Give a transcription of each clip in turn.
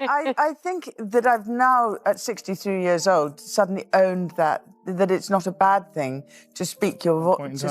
I think that I've now, at 63 years old, suddenly owned that it's not a bad thing to speak your voice.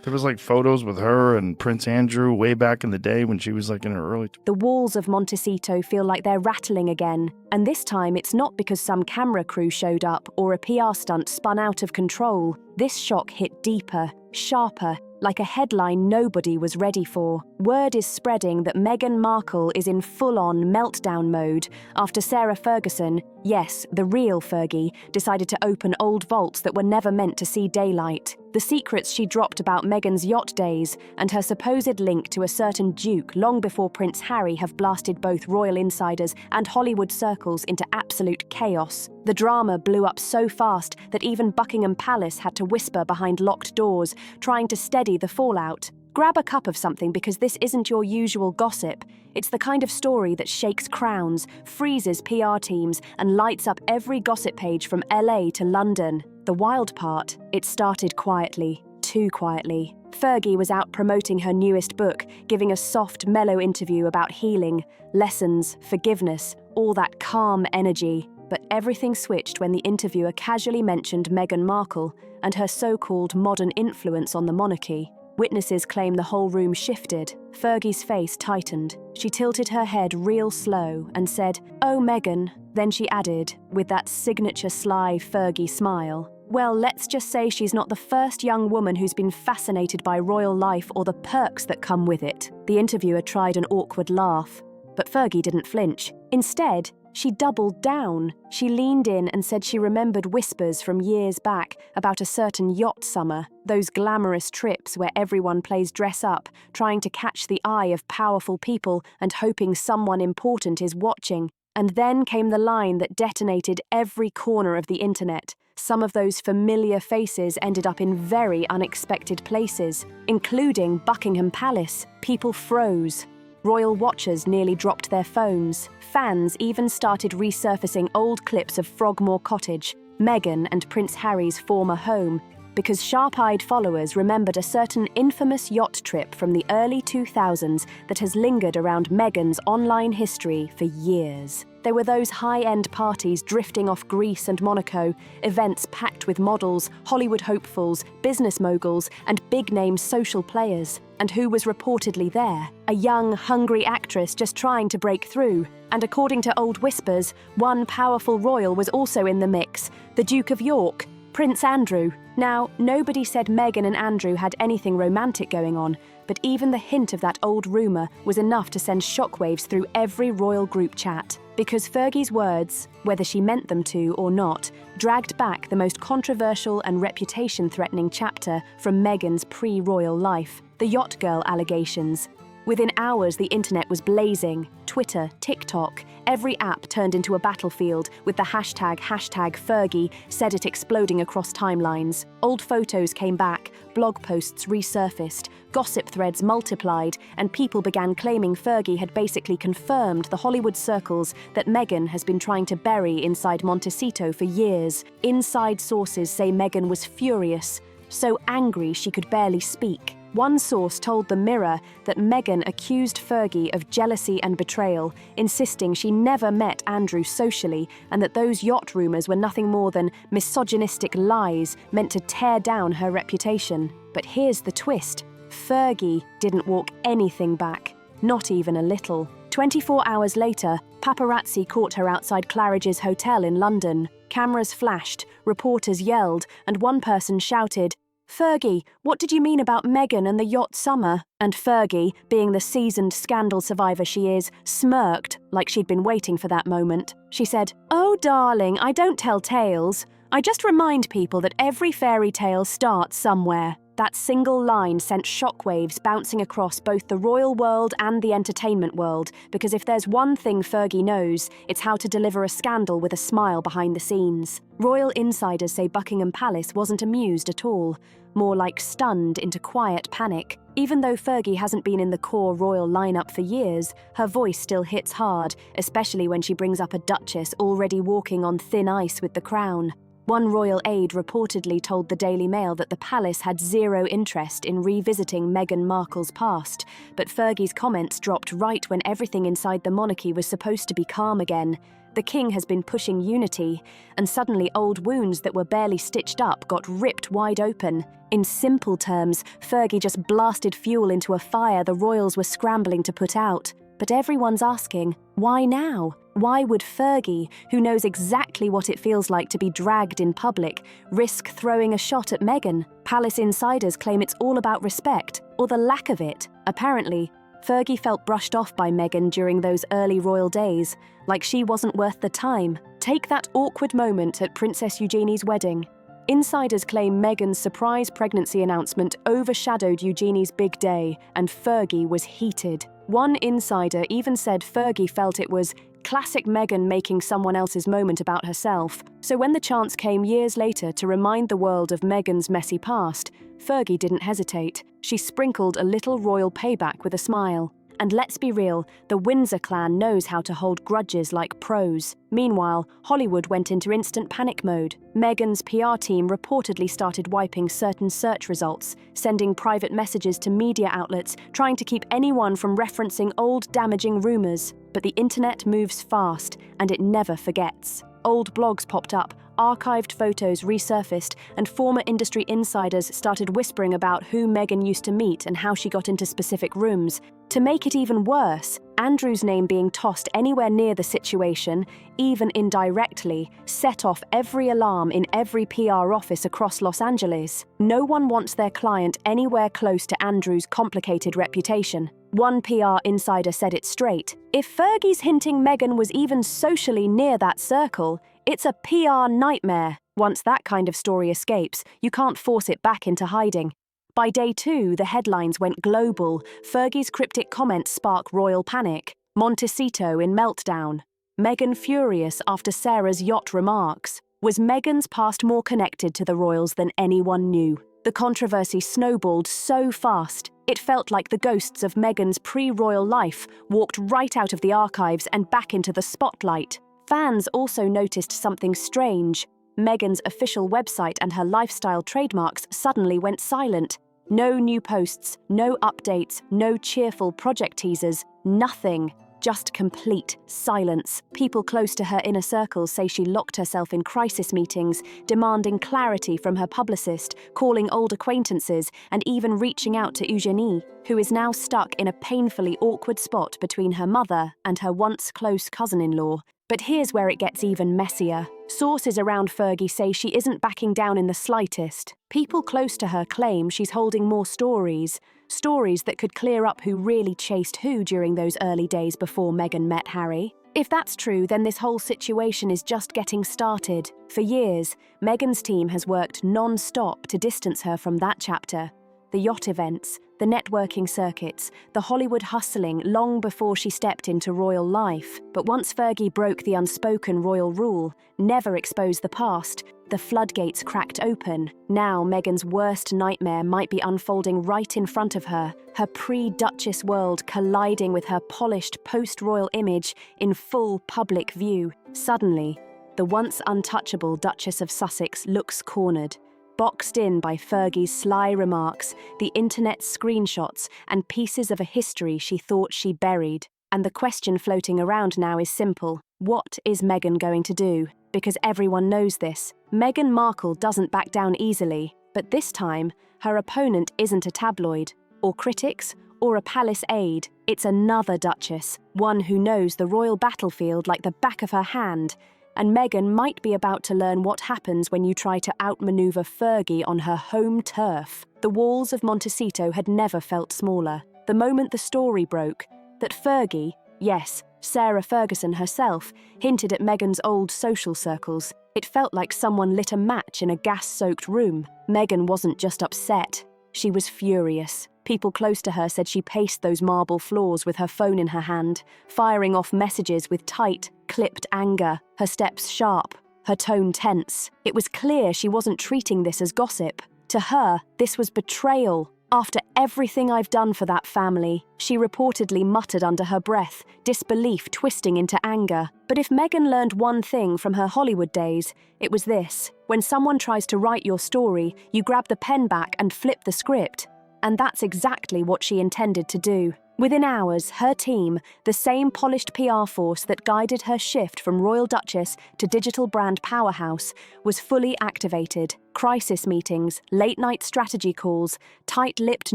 There was like photos with her and Prince Andrew way back in the day when she was like in her early... The walls of Montecito feel like they're rattling again. And this time it's not because some camera crew showed up or a PR stunt spun out of control. This shock hit deeper, sharper, like a headline nobody was ready for. Word is spreading that Meghan Markle is in full-on meltdown mode after Sarah Ferguson, yes, the real Fergie, decided to open old vaults that were never meant to see daylight. The secrets she dropped about Meghan's yacht days and her supposed link to a certain duke long before Prince Harry have blasted both royal insiders and Hollywood circles into absolute chaos. The drama blew up so fast that even Buckingham Palace had to whisper behind locked doors, trying to steady the fallout. Grab a cup of something because this isn't your usual gossip. It's the kind of story that shakes crowns, freezes PR teams, and lights up every gossip page from LA to London. The wild part, it started quietly, too quietly. Fergie was out promoting her newest book, giving a soft, mellow interview about healing, lessons, forgiveness, all that calm energy. But everything switched when the interviewer casually mentioned Meghan Markle and her so-called modern influence on the monarchy. Witnesses claim the whole room shifted. Fergie's face tightened. She tilted her head real slow and said, "Oh, Meghan." Then she added, with that signature sly Fergie smile, "Well, let's just say she's not the first young woman who's been fascinated by royal life or the perks that come with it." The interviewer tried an awkward laugh, but Fergie didn't flinch. Instead, she doubled down. She leaned in and said she remembered whispers from years back about a certain yacht summer, those glamorous trips where everyone plays dress up, trying to catch the eye of powerful people and hoping someone important is watching. And then came the line that detonated every corner of the internet. Some of those familiar faces ended up in very unexpected places, including Buckingham Palace. People froze. Royal watchers nearly dropped their phones. Fans even started resurfacing old clips of Frogmore Cottage, Meghan and Prince Harry's former home, because sharp-eyed followers remembered a certain infamous yacht trip from the early 2000s that has lingered around Meghan's online history for years. There were those high-end parties drifting off Greece and Monaco, events packed with models, Hollywood hopefuls, business moguls, and big-name social players. And who was reportedly there? A young, hungry actress just trying to break through. And according to old whispers, one powerful royal was also in the mix, the Duke of York, Prince Andrew. Now, nobody said Meghan and Andrew had anything romantic going on, but even the hint of that old rumour was enough to send shockwaves through every royal group chat. Because Fergie's words, whether she meant them to or not, dragged back the most controversial and reputation-threatening chapter from Meghan's pre-royal life, the yacht girl allegations. Within hours, the internet was blazing. Twitter, TikTok, every app turned into a battlefield with the hashtag Fergie said it exploding across timelines. Old photos came back, blog posts resurfaced, gossip threads multiplied, and people began claiming Fergie had basically confirmed the Hollywood circles that Meghan has been trying to bury inside Montecito for years. Inside sources say Meghan was furious, so angry she could barely speak. One source told The Mirror that Meghan accused Fergie of jealousy and betrayal, insisting she never met Andrew socially and that those yacht rumours were nothing more than misogynistic lies meant to tear down her reputation. But here's the twist. Fergie didn't walk anything back, not even a little. 24 hours later, paparazzi caught her outside Claridge's hotel in London. Cameras flashed, reporters yelled, and one person shouted, "Fergie, what did you mean about Meghan and the yacht summer?" And Fergie, being the seasoned scandal survivor she is, smirked like she'd been waiting for that moment. She said, "Oh, darling, I don't tell tales. I just remind people that every fairy tale starts somewhere." That single line sent shockwaves bouncing across both the royal world and the entertainment world, because if there's one thing Fergie knows, it's how to deliver a scandal with a smile behind the scenes. Royal insiders say Buckingham Palace wasn't amused at all, more like stunned into quiet panic. Even though Fergie hasn't been in the core royal lineup for years, her voice still hits hard, especially when she brings up a duchess already walking on thin ice with the crown. One royal aide reportedly told the Daily Mail that the palace had zero interest in revisiting Meghan Markle's past, but Fergie's comments dropped right when everything inside the monarchy was supposed to be calm again. The king has been pushing unity, and suddenly old wounds that were barely stitched up got ripped wide open. In simple terms, Fergie just blasted fuel into a fire the royals were scrambling to put out. But everyone's asking, why now? Why would Fergie, who knows exactly what it feels like to be dragged in public, risk throwing a shot at Meghan? Palace insiders claim it's all about respect, or the lack of it. Apparently, Fergie felt brushed off by Meghan during those early royal days, like she wasn't worth the time. Take that awkward moment at Princess Eugenie's wedding. Insiders claim Meghan's surprise pregnancy announcement overshadowed Eugenie's big day, and Fergie was heated. One insider even said Fergie felt it was classic Meghan making someone else's moment about herself. So when the chance came years later to remind the world of Meghan's messy past, Fergie didn't hesitate. She sprinkled a little royal payback with a smile. And let's be real, the Windsor clan knows how to hold grudges like pros. Meanwhile, Hollywood went into instant panic mode. Meghan's PR team reportedly started wiping certain search results, sending private messages to media outlets, trying to keep anyone from referencing old damaging rumors. But the internet moves fast, and it never forgets. Old blogs popped up, archived photos resurfaced, and former industry insiders started whispering about who Meghan used to meet and how she got into specific rooms. To make it even worse, Andrew's name being tossed anywhere near the situation, even indirectly, set off every alarm in every PR office across Los Angeles. No one wants their client anywhere close to Andrew's complicated reputation. One PR insider said it straight. If Fergie's hinting Meghan was even socially near that circle, it's a PR nightmare. Once that kind of story escapes, you can't force it back into hiding. By day 2, the headlines went global. Fergie's cryptic comments spark royal panic. Montecito in meltdown. Meghan furious after Sarah's yacht remarks. Was Meghan's past more connected to the royals than anyone knew? The controversy snowballed so fast, it felt like the ghosts of Meghan's pre-royal life walked right out of the archives and back into the spotlight. Fans also noticed something strange. Meghan's official website and her lifestyle trademarks suddenly went silent. No new posts, no updates, no cheerful project teasers, nothing. Just complete silence. People close to her inner circles say she locked herself in crisis meetings, demanding clarity from her publicist, calling old acquaintances, and even reaching out to Eugenie, who is now stuck in a painfully awkward spot between her mother and her once close cousin-in-law. But here's where it gets even messier. Sources around Fergie say she isn't backing down in the slightest. People close to her claim she's holding more stories that could clear up who really chased who during those early days before Meghan met Harry. If that's true, then this whole situation is just getting started. For years, Meghan's team has worked non-stop to distance her from that chapter. The yacht events, the networking circuits, the Hollywood hustling long before she stepped into royal life. But once Fergie broke the unspoken royal rule, never expose the past, the floodgates cracked open. Now Meghan's worst nightmare might be unfolding right in front of her, her pre-Duchess world colliding with her polished post-royal image in full public view. Suddenly, the once untouchable Duchess of Sussex looks cornered. Boxed in by Fergie's sly remarks, the internet's screenshots, and pieces of a history she thought she buried. And the question floating around now is simple. What is Meghan going to do? Because everyone knows this. Meghan Markle doesn't back down easily, but this time, her opponent isn't a tabloid, or critics, or a palace aide. It's another Duchess, one who knows the royal battlefield like the back of her hand. And Meghan might be about to learn what happens when you try to outmaneuver Fergie on her home turf. The walls of Montecito had never felt smaller. The moment the story broke, that Fergie, yes, Sarah Ferguson herself, hinted at Meghan's old social circles, it felt like someone lit a match in a gas-soaked room. Meghan wasn't just upset, she was furious. People close to her said she paced those marble floors with her phone in her hand, firing off messages with tight, clipped anger, her steps sharp, her tone tense. It was clear she wasn't treating this as gossip. To her, this was betrayal. "After everything I've done for that family," she reportedly muttered under her breath, disbelief twisting into anger. But if Meghan learned one thing from her Hollywood days, it was this: when someone tries to write your story, you grab the pen back and flip the script. And that's exactly what she intended to do. Within hours, her team, the same polished PR force that guided her shift from Royal Duchess to digital brand powerhouse, was fully activated. Crisis meetings, late-night strategy calls, tight-lipped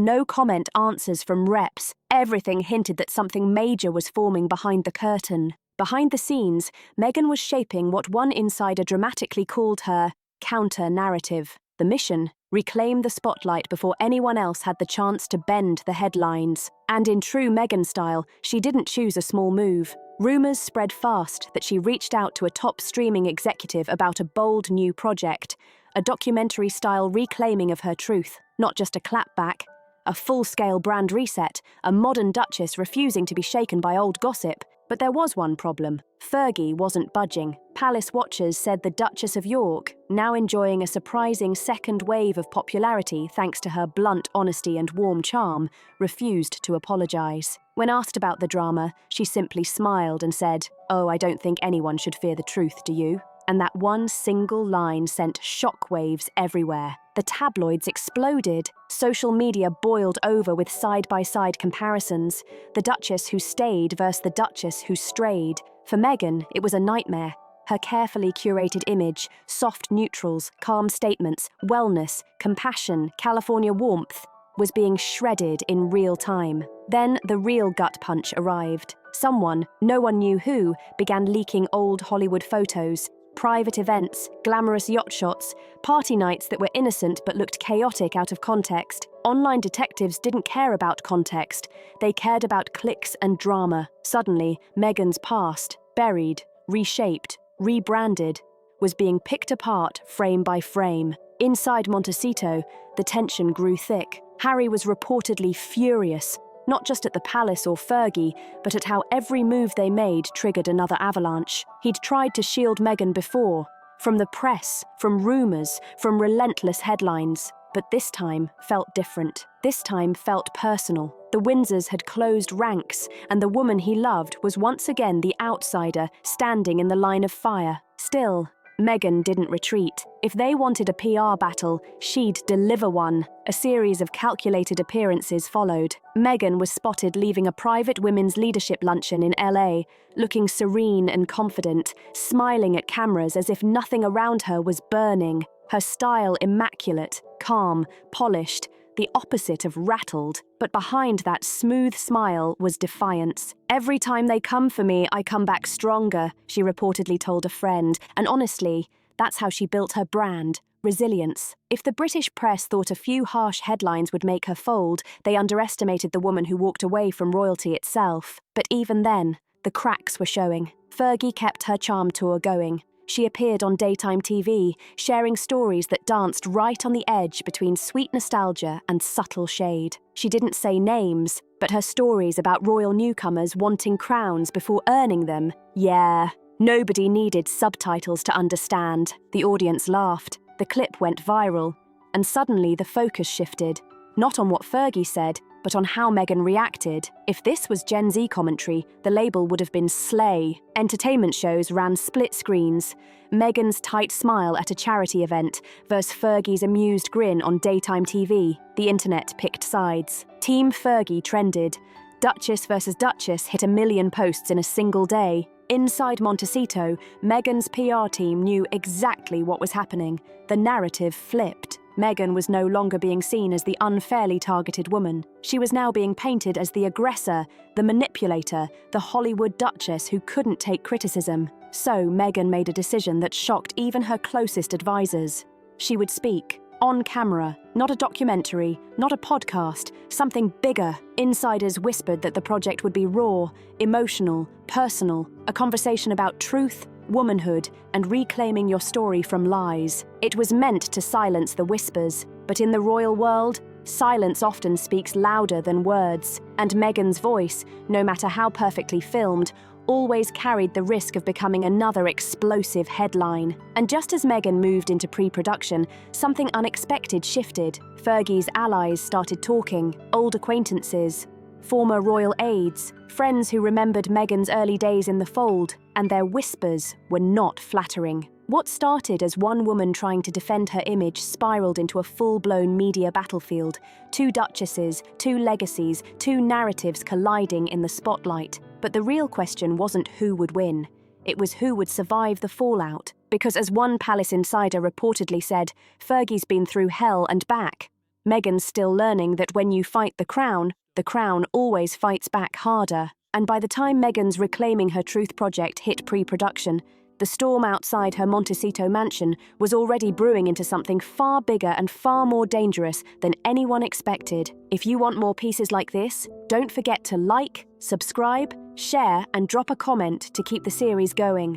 no-comment answers from reps. Everything hinted that something major was forming behind the curtain. Behind the scenes, Meghan was shaping what one insider dramatically called her counter-narrative. The mission: reclaim the spotlight before anyone else had the chance to bend the headlines. And in true Meghan style, she didn't choose a small move. Rumours spread fast that she reached out to a top streaming executive about a bold new project, a documentary-style reclaiming of her truth, not just a clapback, a full-scale brand reset, a modern Duchess refusing to be shaken by old gossip. But there was one problem. Fergie wasn't budging. Palace watchers said the Duchess of York, now enjoying a surprising second wave of popularity thanks to her blunt honesty and warm charm, refused to apologise. When asked about the drama, she simply smiled and said, "Oh, I don't think anyone should fear the truth, do you?" And that one single line sent shockwaves everywhere. The tabloids exploded. Social media boiled over with side-by-side comparisons. The Duchess who stayed versus the Duchess who strayed. For Meghan, it was a nightmare. Her carefully curated image, soft neutrals, calm statements, wellness, compassion, California warmth, was being shredded in real time. Then the real gut punch arrived. Someone, no one knew who, began leaking old Hollywood photos. Private events, glamorous yacht shots, party nights that were innocent but looked chaotic out of context. Online detectives didn't care about context. They cared about clicks and drama. Suddenly, Meghan's past, buried, reshaped, rebranded, was being picked apart frame by frame. Inside Montecito, the tension grew thick. Harry was reportedly furious, not just at the palace or Fergie, but at how every move they made triggered another avalanche. He'd tried to shield Meghan before, from the press, from rumours, from relentless headlines. But this time felt different. This time felt personal. The Windsors had closed ranks, and the woman he loved was once again the outsider standing in the line of fire. Still, Meghan didn't retreat. If they wanted a PR battle, she'd deliver one. A series of calculated appearances followed. Meghan was spotted leaving a private women's leadership luncheon in LA, looking serene and confident, smiling at cameras as if nothing around her was burning. Her style immaculate, calm, polished, the opposite of rattled. But behind that smooth smile was defiance. "Every time they come for me, I come back stronger," she reportedly told a friend. And honestly, that's how she built her brand. Resilience. If the British press thought a few harsh headlines would make her fold, they underestimated the woman who walked away from royalty itself. But even then, the cracks were showing. Fergie kept her charm tour going. She appeared on daytime TV, sharing stories that danced right on the edge between sweet nostalgia and subtle shade. She didn't say names, but her stories about royal newcomers wanting crowns before earning them, yeah, nobody needed subtitles to understand. The audience laughed, the clip went viral, and suddenly the focus shifted, not on what Fergie said, but on how Meghan reacted. If this was Gen Z commentary, the label would have been slay. Entertainment shows ran split screens. Meghan's tight smile at a charity event versus Fergie's amused grin on daytime TV. The internet picked sides. Team Fergie trended. Duchess versus Duchess hit 1 million posts in a single day. Inside Montecito, Meghan's PR team knew exactly what was happening. The narrative flipped. Meghan was no longer being seen as the unfairly targeted woman. She was now being painted as the aggressor, the manipulator, the Hollywood Duchess who couldn't take criticism. So Meghan made a decision that shocked even her closest advisors. She would speak. On camera, not a documentary, not a podcast, something bigger. Insiders whispered that the project would be raw, emotional, personal, a conversation about truth, womanhood, and reclaiming your story from lies. It was meant to silence the whispers, but in the royal world, silence often speaks louder than words, and Meghan's voice, no matter how perfectly filmed, always carried the risk of becoming another explosive headline. And just as Meghan moved into pre-production, something unexpected shifted. Fergie's allies started talking, old acquaintances, former royal aides, friends who remembered Meghan's early days in the fold, and their whispers were not flattering. What started as one woman trying to defend her image spiraled into a full-blown media battlefield. Two duchesses, two legacies, two narratives colliding in the spotlight. But the real question wasn't who would win. It was who would survive the fallout. Because as one palace insider reportedly said, Fergie's been through hell and back. Meghan's still learning that when you fight the crown always fights back harder. And by the time Meghan's Reclaiming Her Truth project hit pre-production, the storm outside her Montecito mansion was already brewing into something far bigger and far more dangerous than anyone expected. If you want more pieces like this, don't forget to like, subscribe, share, and drop a comment to keep the series going.